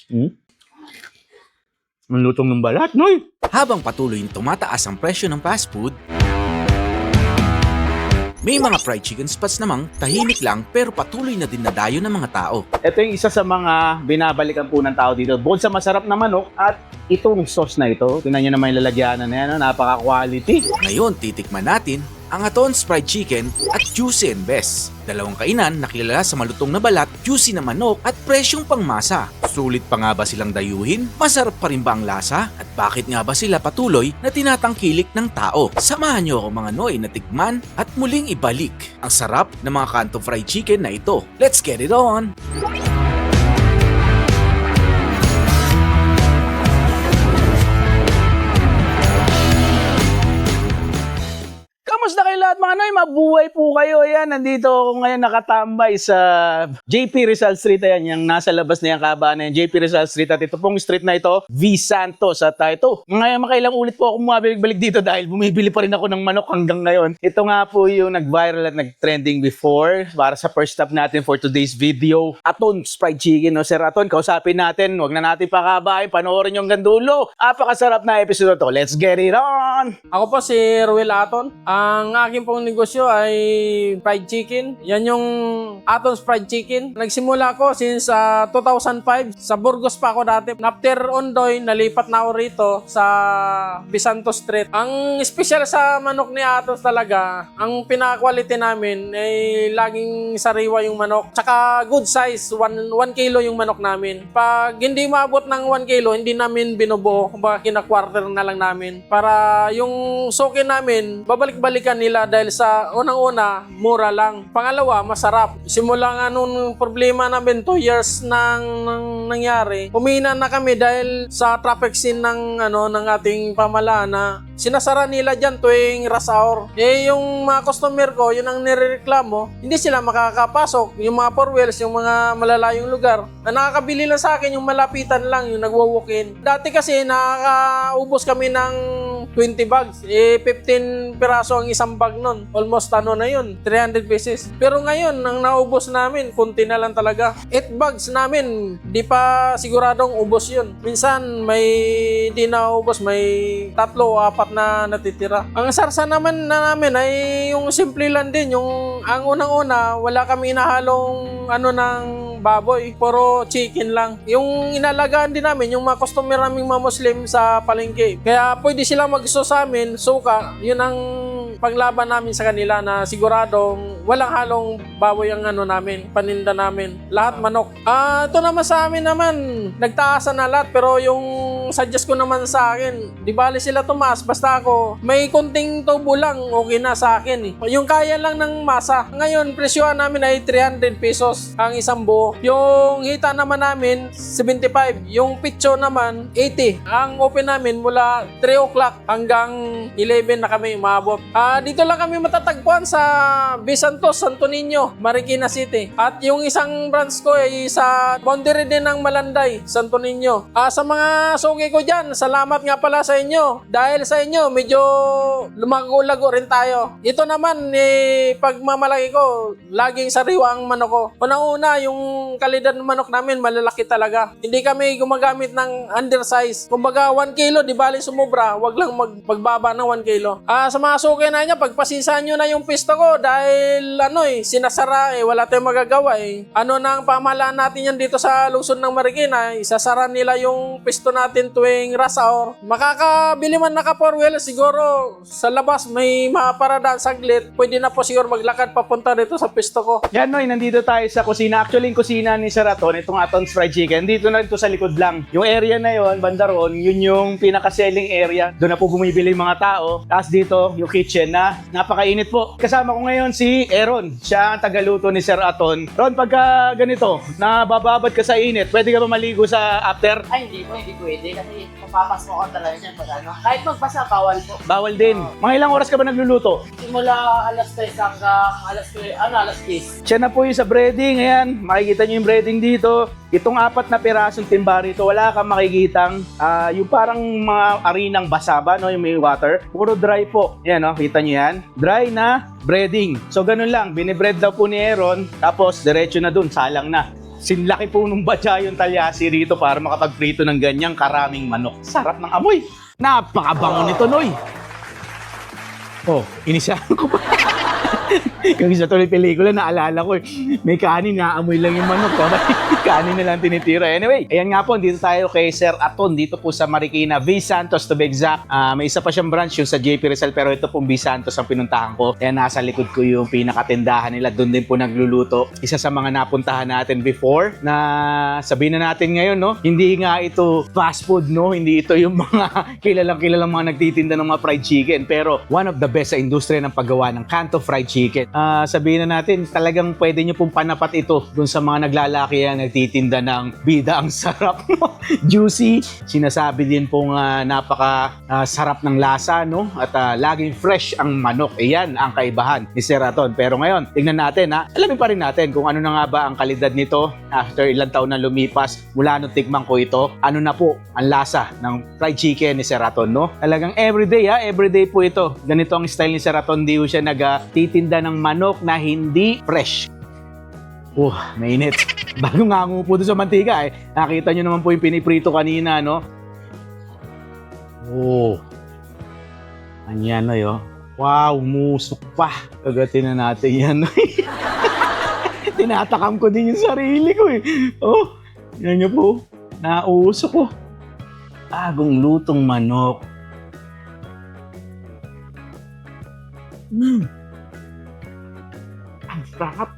Ang lutong ng balat, Noy. Habang patuloy na tumataas ang presyo ng fast food, may mga fried chicken spots namang tahimik lang pero patuloy na din nadayo ng mga tao. Ito yung isa sa mga binabalikan po ng tao dito. Bukod sa masarap na manok at itong sauce na ito. Tingnan nyo naman yung lalagyanan na yan. Napaka-quality. Ngayon, titikman natin ang Aton's Fried Chicken at Juicy and Best. Dalawang kainan na kilala sa malutong na balat, juicy na manok at presyong pangmasa. Sulit pa nga ba silang dayuhin? Masarap pa rin ba ang lasa? At bakit nga ba sila patuloy na tinatangkilik ng tao? Samahan niyo ako mga Noy na tikman at muling ibalik ang sarap ng mga Kanto Fried Chicken na ito. Let's get it on! Kamusta kayo lahat mga Noy? Mabuhay po kayo. Ayan, nandito ako ngayon nakatambay sa JP Rizal Street. Ayan, yung nasa labas na yung kabaan na yung JP Rizal Street. At ito pong street na ito, V. Santos. At ito, ngayon makailang ulit po ako bumabalik-balik dito dahil bumibili pa rin ako ng manok hanggang ngayon. Ito nga po yung nag-viral at nag-trending before para sa first stop natin for today's video. Aton's Fried Chicken. No, Sir Aton, kausapin natin. Huwag na natin pakabahin. Panoorin yung gandulo. Apakasarap na episode to. Let's get it on! Ako po si Ruel Aton. Ang aking pong negosyo ay fried chicken. Yan yung Aton's Fried Chicken. Nagsimula ko since 2005. Sa Burgos pa ako dati. After Ondoy, nalipat na ako rito sa Bisanto Street. Ang special sa manok ni Aton's talaga, ang pinaka-quality namin ay laging sariwa yung manok. Tsaka good size, 1 kilo yung manok namin. Pag hindi maabot ng 1 kilo, hindi namin binubuo. Kumbaga kina-quarter na lang namin. Para yung suki namin, babalik-balikan nila dahil sa unang-una, mura lang. Pangalawa, masarap. Simula nga nung problema namin, 2 years nang nangyari, humina na kami dahil sa traffic scene ng ating pamahalaan na sinasara nila dyan tuwing rush hour. Yung mga customer ko, yun ang nirereklamo, hindi sila makakapasok. Yung mga four wheels, yung mga malalayong lugar, na nakakabili lang sa akin, yung malapitan lang, yung nagwa-walk-in. Dati kasi nakakaubos kami ng 20 bags. 15 piraso ang isang bag nun. Almost na yun, 300 pesos. Pero ngayon, ang naubos namin, kunti na lang talaga. 8 bags namin, di pa siguradong ubos yun. Minsan, may di na ubos, may 3 o 4 na natitira. Ang sarsa naman na namin ay yung simple lang din. Yung ang unang-una, wala kami inahalong ng baboy, puro chicken lang. Yung inalagaan din namin, yung mga customer naming mga Muslim sa palengke. Kaya pwede sila magso sa amin, suka. Yun ang paglaban namin sa kanila na siguradong walang halong baboy ang namin, paninda namin. Lahat manok. Ito naman sa amin naman, nagtaasan na lahat, pero yung suggest ko naman sa akin, di bali sila tumaas, basta ako, may konting tubo lang, okay na sa akin. Yung kaya lang ng masa. Ngayon, presyohan namin ay 300 pesos ang isang buo. Yung hita naman namin, 75. Yung pitso naman, 80. Ang open namin mula 3 o'clock hanggang 11 na kami umabot. Dito lang kami matatagpuan sa Bisanto, Santo Niño, Marikina City. At yung isang branch ko ay sa boundary din ng Malanday, Santo Niño. Sa mga suki ko dyan, salamat nga pala sa inyo. Dahil sa inyo, medyo lumago-lago rin tayo. Ito naman, pagmamalaki ko, laging sariwa ang manok ko. Unang-una, yung kalidad ng manok namin, malalaki talaga. Hindi kami gumagamit ng undersize. Kumbaga, 1 kilo, di bali sumubra, wag lang magbaba ng 1 kilo. Sa mga suki na niya, pagpasisahan nyo na yung pisto ko dahil sinasara wala tayong magagawa nang pamahalaan natin yan dito sa lungsod ng Marikina, isasara nila yung pisto natin tuwing rush hour. Makakabili man naka 4 wheels, siguro sa labas may maparadaan saglit, pwede na po siguro maglakad papunta dito sa pisto ko. Yan Noy, nandito tayo sa kusina. Actually, yung kusina ni Sir Aton, itong Aton's Fried Chicken, dito na ito sa likod lang. Yung area na yon, banda roon, yun yung pinaka-selling area. Doon na po bumibili yung mga tao. Tapos dito, yung kitchen na napakainit po. Kasama ko ngayon si Aaron. Siya ang tagaluto ni Sir Aton. Ron, pagka ganito, nabababad ka sa init, pwede ka ba maligo sa after? Ay, hindi pwede kasi mapapas mo ako talaga dyan pag Kahit magbasa, bawal po. Bawal din. Mga ilang oras ka ba nagluluto? Simula alas 3 hanggang alas 10. Siya na po yung sa breading. Ayan, makikita nyo yung breading dito. Itong 4 na pirasong timba rito, wala kang makikitang yung parang mga arinang basa ba, no? Yung may water. Puro dry po. Yan, no? Kita nyo yan. Dry na breading. So, ganun lang. Binibread daw po ni Aaron. Tapos, diretso na dun. Salang na. Sinlaki po nung batya yung talyasi rito para makapagprito ng ganyang karaming manok. Sarap ng amoy. Napakabango nito, Noy. Oh, inisahan ko pa. Yung isa tuloy pelikula, naalala ko may kanin, naamoy lang yung manok. Kanin na lang tinitira. Anyway, ayan nga po, dito tayo kay Sir Aton, dito po sa Marikina, V. Santos to be exact. May isa pa siyang branch yung sa JP Rizal, pero ito pong V. Santos ang pinuntahan ko. Ayan, nasa likod ko yung pinakatindahan nila. Doon din po nagluluto. Isa sa mga napuntahan natin before na sabihin na natin ngayon, no? Hindi nga ito fast food, no? Hindi ito yung mga kilalang mga nagtitinda ng mga fried chicken. Pero one of the best sa industriya ng paggawa ng Kanto Fried Chicken. Sabihin na natin, talagang pwede nyo pong panapat ito dun sa mga naglalaki yan, nagtitinda ng bida. Ang sarap, no? Juicy. Sinasabi din pong napaka sarap ng lasa, no? At laging fresh ang manok. Iyan ang kaibahan ni Sir Aton. Pero ngayon, tignan natin, alamin pa rin natin kung ano na nga ba ang kalidad nito after ilang taon na lumipas mula nung tikman ko ito. Ano na po ang lasa ng fried chicken ni Sir Aton, no? Talagang everyday po ito. Ganito ang style ni Sir Aton. Di siya nagtitinda ng manok na hindi fresh. Mainit. Bago nga po doon sa mantika nakita nyo naman po yung piniprito kanina, no? Anyan, Noy, oh. Wow, musok pa. Kagatin na natin yan, Noy. Tinatakam ko din yung sarili ko, yan nyo po. Nausok ko. Bagong lutong manok. Ang sarap.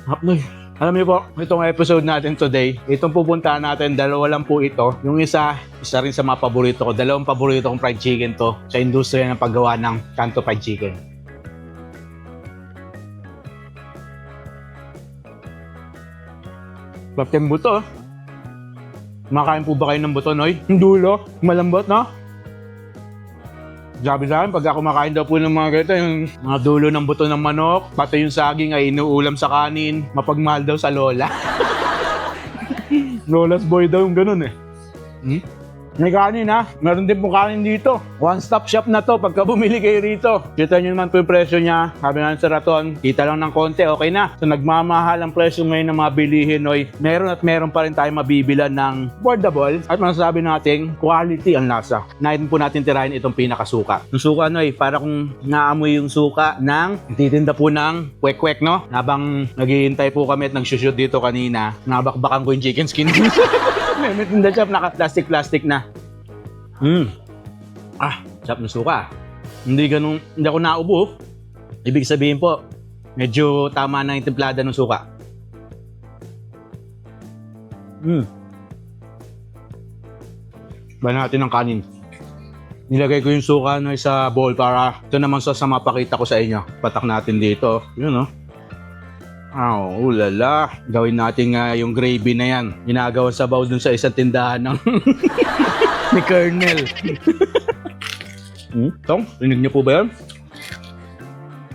Sarap, Noy. Alam niyo po, itong episode natin today, itong pupuntahan natin, dalawa lang po ito. Yung isa rin sa mga paborito ko. Dalawang paborito kong fried chicken to sa industriya ng paggawa ng Kanto Fried Chicken. Sarap yung buto. Kumakain po ba kayo ng buto, Noy? Yung dulo, malambot, no? Sabi sa akin, pagka kumakain daw po ng mga ganito, yung mga dulo ng buto ng manok, pati yung saging ay inuulam sa kanin, mapagmahal daw sa lola. Lola's boy daw yung ganun May kanin meron din po kanin dito. One-stop shop na to pagka bumili kayo rito. Kita nyo naman po yung presyo niya. Sabi nga sa Raton, kita lang ng konti, okay na. So nagmamahal ang presyo ngayon ng mga bilihin, Noy. Meron pa rin tayo mabibilan ng affordable at masasabi natin quality ang lasa. Nahin po natin tirahin itong pinakasuka. Yung suka, Noy, para kung naamoy yung suka ng titinda po ng kwek-kwek, no? Habang naghihintay po kami at nagsushoot dito kanina, nabakbakan ko yung chicken skin. May tinda shop, naka-plastic na. Sarap na suka. Hindi ako naubo. Ibig sabihin po, medyo tama na yung templada ng suka. Ba natin ang kanin. Nilagay ko yung suka sa bowl para ito naman sa mapakita ko sa inyo. Patak natin dito. Yun, no? Ulala. Gawin natin yung gravy na yan. Ginagawa sa baw dun sa isang tindahan ng ni Colonel. Tong, rinig niyo po ba yan?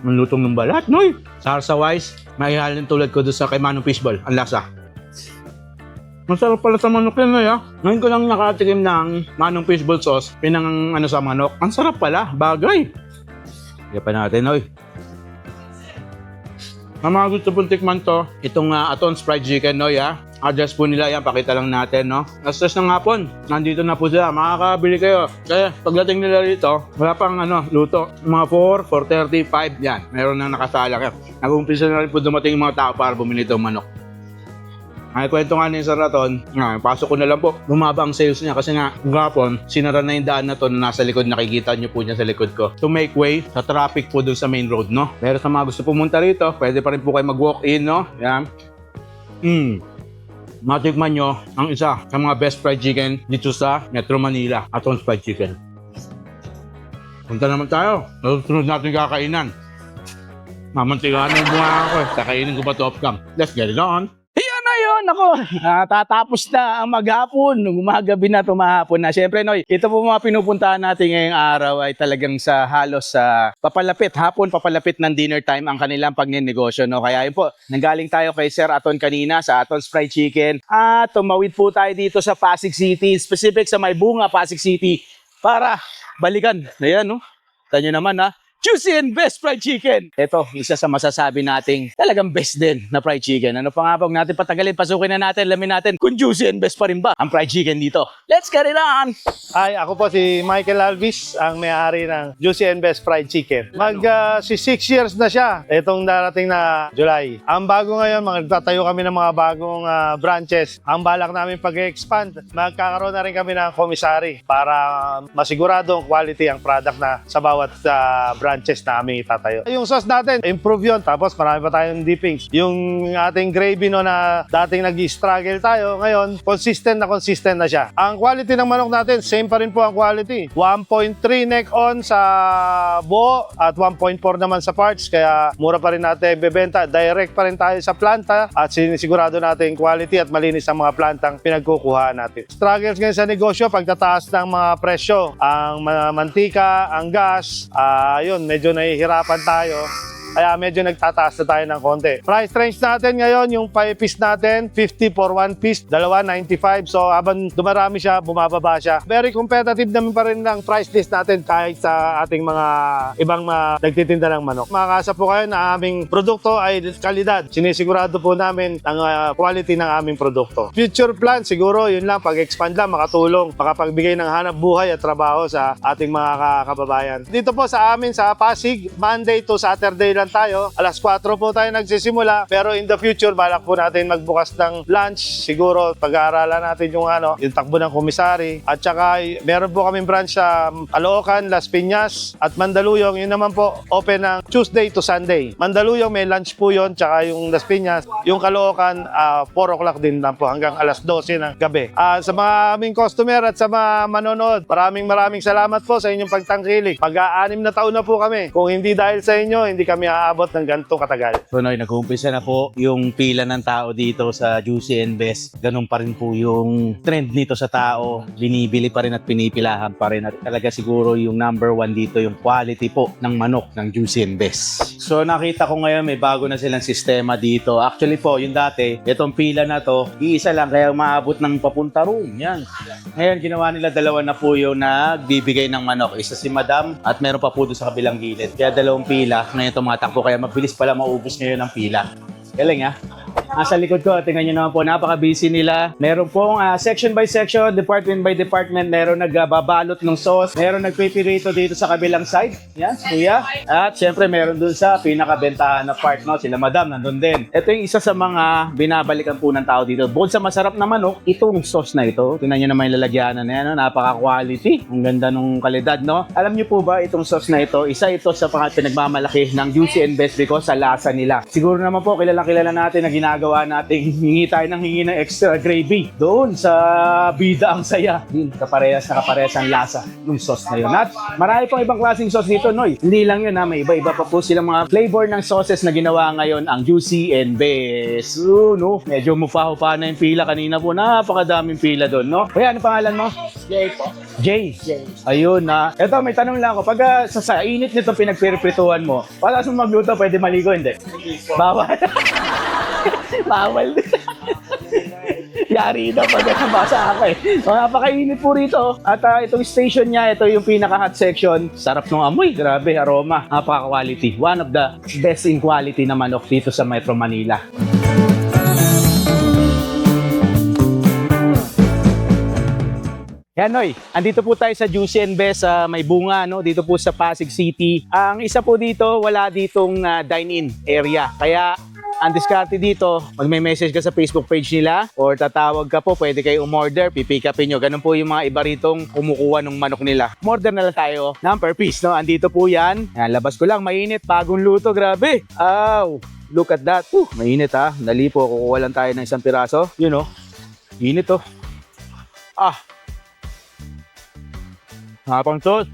Ang lutong ng balat, Noy. Sarsa-wise, may halin tulad ko doon sa kay Manong Fishball. Ang lasa. Masarap pala sa manok yan, Noy, Ngayon ko lang nakatikim ng Manong Fishball sauce, pinang sa manok. Ang sarap pala, bagay. Kaya pa natin, Noy. Ang mga gusto pong tikman to, itong Aton's Fried Chicken, Noy, address po nila yan, pakita lang natin, no? Alas 3 ng hapon, nandito na po sila, makakabili kayo. Kaya pagdating nila dito, wala pang luto. Mga 4, 4:35, yan, meron na nakasala kayo. Nag-umpisa na rin po dumating yung mga tao para bumili itong manok. Ay, kwento nga ni Sir Raton, pasok ko na lang po. Bumaba ang sales niya kasi nga, gapon, sinara na yung daan na to na nasa likod. Nakikita niyo po niya sa likod ko. To make way sa traffic po dun sa main road, no? Pero sa mga gusto pumunta rito, pwede pa rin po kayo mag-walk-in, no? Yan. Matikman nyo ang isa sa mga best fried chicken dito sa Metro Manila, Aton's Fried Chicken. Punta naman tayo. Susunod natin kakainan. Mamantigaan na yung bunga ako Kakainin ko pa to off-cam. Let's get it on. Ayun, ako, tatapos na ang maghapon, umagabi na, tumahapon na. Siyempre, Noy, ito po mga pinupuntahan natin ngayong araw ay talagang sa halos sa papalapit ng dinner time ang kanilang pagninegosyo, no? Kaya yun po, nanggaling tayo kay Sir Aton kanina sa Aton's Fried Chicken at tumawid po tayo dito sa Pasig City, specific sa May Bunga, Pasig City, para balikan. Ayan, no? Tanyo naman, Juicy and best fried chicken. Ito, isa sa masasabi nating talagang best din na fried chicken. Ano pa nga pag natin patagalin, pasukin na natin, alamin natin kung juicy and best pa rin ba ang fried chicken dito. Let's get it on! Hi, ako po si Michael Alvis, ang may-ari ng Juicy and Best Fried Chicken. Si 6 years na siya, itong darating na July. Ang bago ngayon, magtatayo kami ng mga bagong branches. Ang balak namin pag-expand, magkakaroon na rin kami ng commissary para masiguradong quality ang product na sa bawat branches na aming itatayo. Yung sauce natin, improve yun. Tapos marami pa tayong dippings. Yung ating gravy no na dating nag-struggle tayo, ngayon, consistent na siya. Ang quality ng manok natin, same pa rin po ang quality. 1.3 neck on sa buo at 1.4 naman sa parts. Kaya mura pa rin natin bebenta. Direct pa rin tayo sa planta at sinisigurado natin quality at malinis ang mga plantang pinagkukuhaan natin. Struggles ngayon sa negosyo, pagtataas ng mga presyo. Ang mantika, ang gas, yun, medyo nahihirapan tayo. Kaya medyo nagtataas na tayo ng konti. Price range natin ngayon, yung 5 piece natin, 50 for 1 piece, dalawa 95. So habang dumarami siya, bumababa siya. Very competitive naman pa rin ng price list natin kahit sa ating mga ibang nagtitinda ng manok. Makakasa po kayo na aming produkto ay kalidad. Sinisigurado po namin ang quality ng aming produkto. Future plan, siguro yun lang, pag-expand lang, makatulong, makapagbigay ng hanap buhay at trabaho sa ating mga kababayan. Dito po sa amin sa Pasig, Monday to Saturday lang tayo. Alas 4 po tayo nagsisimula. Pero in the future, balak po natin magbukas ng lunch. Siguro, pag-aaralan natin yung takbo ng komisari. At saka, meron po kaming branch sa Caloocan, Las Piñas, at Mandaluyong. Yun naman po, open ng Tuesday to Sunday. Mandaluyong, may lunch po yun. Tsaka yung Las Piñas. Yung Caloocan, 4 o'clock din lang po hanggang alas 12 ng gabi. Sa mga aming customer at sa mga manonood, maraming salamat po sa inyong pagtangkilik. Pag-6 na taon na po kami. Kung hindi dahil sa inyo, hindi kami aabot ng ganitong katagal. So Noy, nag-uumpisa na po yung pila ng tao dito sa Juicy and Best. Ganun pa rin po yung trend nito sa tao. Binibili pa rin at pinipilahan pa rin. At talaga siguro yung number 1 dito yung quality po ng manok ng Juicy and Best. So nakita ko ngayon may bago na silang sistema dito. Actually po, yung dati, itong pila na to, iisa lang kaya maabot ng papunta room. Yan. Ngayon, ginawa nila dalawa na po yung nagbibigay ng manok. Isa si Madam at meron pa po doon sa kabilang gilid. Kaya dalawang pila. Ngayon tumatakbo kaya mabilis pala maubos ngayon ang pila. Galing ha? Sa likod ko, tingnan nyo naman po, napaka-busy nila. Meron pong section by section, department by department, meron nagbabalot ng sauce, meron nagpipirito dito sa kabilang side. Yan, kuya. At syempre, meron dun sa pinakabentahan na part, no? Sila Madam, nandun din. Ito yung isa sa mga binabalikan po ng tao dito. Bukod sa masarap na manok, itong sauce na ito, tingnan nyo naman yung lalagyanan na yan, no? Napaka-quality. Ang ganda nung kalidad, no? Alam nyo po ba, itong sauce na ito, isa ito sa pinagmamalaki ng Juicy and Best because sa lasa nila. Siguro naman po, kilala natin na ginagawa nating hingi tayo ng extra gravy doon sa bida ang saya. Kaparehas ang lasa ng sauce na yun. At marami pang ibang klaseng sauce dito, Noy. Hindi lang yun, may iba-iba pa po silang mga flavor ng sauces na ginawa ngayon ang Juicy and Best. No? Medyo mufaho-pa na yung pila kanina po. Napakadaming pila doon, no? Kaya, ano pangalan mo? Jay po. Jay. Ayun na. Eto, may tanong lang ako. Pag sa init nito pinagpirprituhan mo, para sa magluto, pwede maligo, hindi? Bawal. Bawal. Yari na pag nabasa ako eh. So, napakainit po rito. At itong station niya, ito yung pinaka-hot section. Sarap ng amoy. Grabe, aroma. Napaka-quality. One of the best in quality na manok dito sa Metro Manila. Yan, Noy. Andito po tayo sa Juicy and Best may bunga, no? Dito po sa Pasig City. Ang isa po dito, wala ditong dine-in area. Kaya, ang diskarte dito, pag may message ka sa Facebook page nila or tatawag ka po, pwede kayo umorder, pipick upin nyo. Ganun po yung mga iba ritong kumukuha ng manok nila. Umorder na lang tayo ng per piece, no? Andito po yan. Yan, labas ko lang, mainit, bagong luto, grabe. Look at that. Mainit ha. Dali po, kukuha lang tayo ng isang piraso. Yun oh. Init oh. Hapang tos.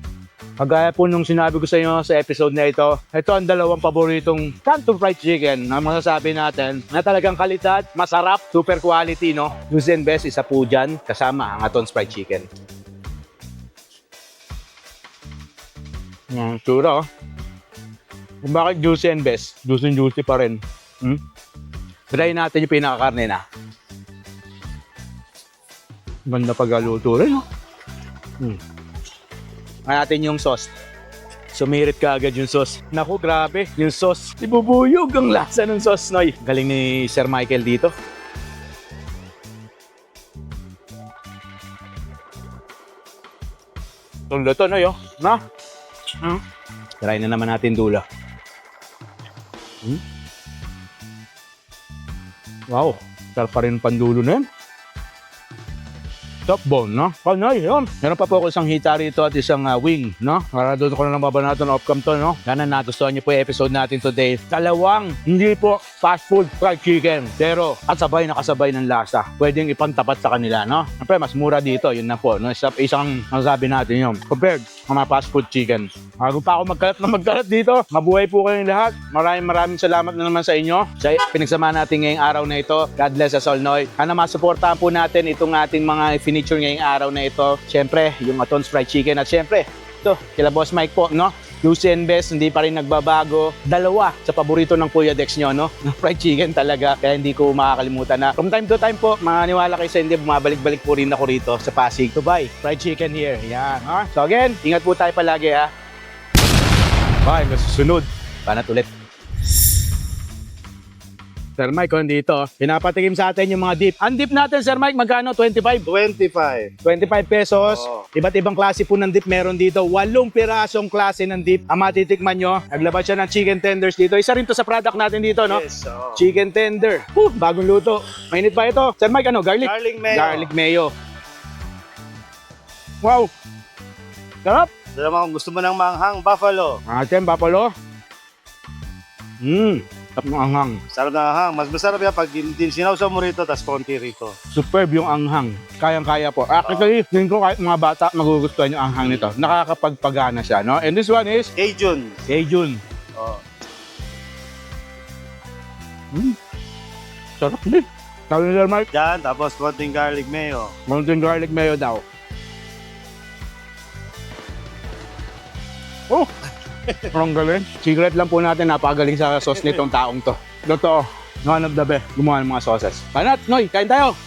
Kagaya po nung sinabi ko sa inyo sa episode na ito ang dalawang paboritong Canton Fried Chicken na masasabi natin na talagang kalidad, masarap, super quality, no? Juicy and Best, isa po dyan, kasama ang Aton's Fried Chicken. Sura, oh. Kung bakit Juicy and Best, juicy pa rin. Try natin yung pinakakarne na. Ganda pagkaluto rin, no? Natin yung sauce Sumirit ka agad yung sauce. Naku, grabe. Yung sauce. Ibubuyog ang lasa ng sauce, Noy. Galing ni Sir Michael dito. Tulo to, Noy, oh. Na? Try na naman natin dulo. Wow. Sarap pa rin pandulo na yan. Top bone, no? Panay, yun. Meron pa po ako isang hita rito at isang wing, no? Para doon ko na lang babanaton off-cam to, no? Sana nagustuhan niyo po yung episode natin today. Dalawang, hindi po fast food fried chicken. Pero, kasabay na kasabay ng lasa. Pwedeng ipantapat sa kanila, no? Siyempre, mas mura dito, yun na po. No? Isang masasabi natin yun. Compared sa mga fast food chicken. Bago pa ako magkalat dito, mabuhay po kayong lahat. Maraming salamat na naman sa inyo. Sa pinagsama natin ngayong araw na ito. God bless us all, Noy. Sana masuportahan po natin itong ating mga furniture ngayong araw na ito. Siyempre, yung Aton's Fried Chicken. At siyempre, ito, kila Boss Mike po, no? Juicy and Best, hindi pa rin nagbabago. Dalawa sa paborito ng Kuya Dex nyo, no? Fried chicken talaga. Kaya hindi ko makakalimutan na from time to time po, maniwala kayo sa hindi, bumabalik-balik po rin ako rito sa Pasig to buy fried chicken here. Yan, ha? So again, ingat po tayo palagi, ha? Bye, masusunod. Panat ulit. Sir Mike, kung dito, pinapatikim sa atin yung mga dip. Ang dip natin, Sir Mike, magkano? 25? 25. 25 pesos. Oo. Iba't ibang klase po ng dip meron dito. 8 pirasong klase ng dip ang matitikman nyo. Naglabas siya ng chicken tenders dito. Isa rin to sa product natin dito, no? Yes, oo. Chicken tender. Bagong luto. Mainit pa ito. Sir Mike, ano? Garlic? Garlic mayo. Garlic mayo. Wow. Sarap. Dalawa kung gusto mo ng manghang, buffalo. Atin, Papalo. Sarap ng anghang. Sarap na anghang. Mas masarap yan pag sinawsaw mo rito, tas konti rito. Superb yung anghang. Kayang-kaya po. Actually, tingin ko kahit mga bata magugustuhan yung anghang nito. Nakakapagpagana siya, no? And this one is Cajun. Cajun. Oh. Sarap din. Sabi ni Sir Mike, Yan, tapos konting garlic mayo. mountain garlic mayo daw. Oh! Ang galing. Secret lang po natin, napakagaling sa sauce nitong taong to. Totoo. One of the best. Gumawa ng mga sauces. Panat, Noy, kain tayo!